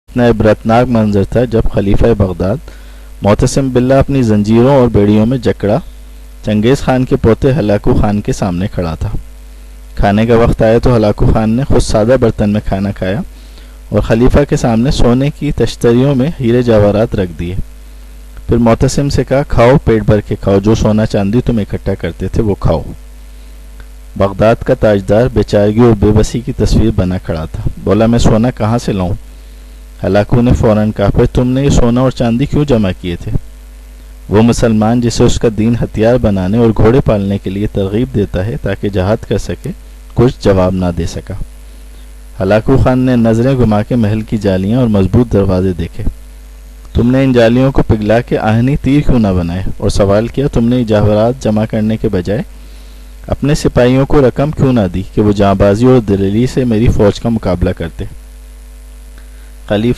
اتنا عبرتناک منظر تھا جب خلیفہ بغداد معتصم باللہ اپنی زنجیروں اور بیڑیوں میں جکڑا چنگیز خان کے پوتے ہلاکو خان کے سامنے کھڑا تھا۔ کھانے کا وقت آیا تو ہلاکو خان نے خود سادہ برتن میں کھانا کھایا اور خلیفہ کے سامنے سونے کی تشتریوں میں ہیرے جواہرات رکھ دیے۔ پھر معتصم سے کہا، کھاؤ، پیٹ بھر کے کھاؤ، جو سونا چاندی تم اکٹھا کرتے تھے وہ کھاؤ۔ بغداد کا تاجدار بیچارگی اور بے بسی کی تصویر بنا کھڑا تھا۔ بولا، میں سونا کہاں سے لاؤں؟ ہلاکو نے فوراً کہا، پھر تم نے یہ سونا اور چاندی کیوں جمع کیے تھے؟ وہ مسلمان جسے اس کا دین ہتھیار بنانے اور گھوڑے پالنے کے لیے ترغیب دیتا ہے تاکہ جہاد کر سکے، کچھ جواب نہ دے سکا۔ ہلاکو خان نے نظریں گھما کے محل کی جالیاں اور مضبوط دروازے دیکھے۔ تم نے ان جالیوں کو پگھلا کے آہنی تیر کیوں نہ بنائے؟ اور سوال کیا، تم نے جواہرات جمع کرنے کے بجائے اپنے سپاہیوں کو رقم کیوں نہ دی کہ وہ جاں بازی اور دلیری سے میری فوج کا مقابلہ کرتے؟ خلیفہ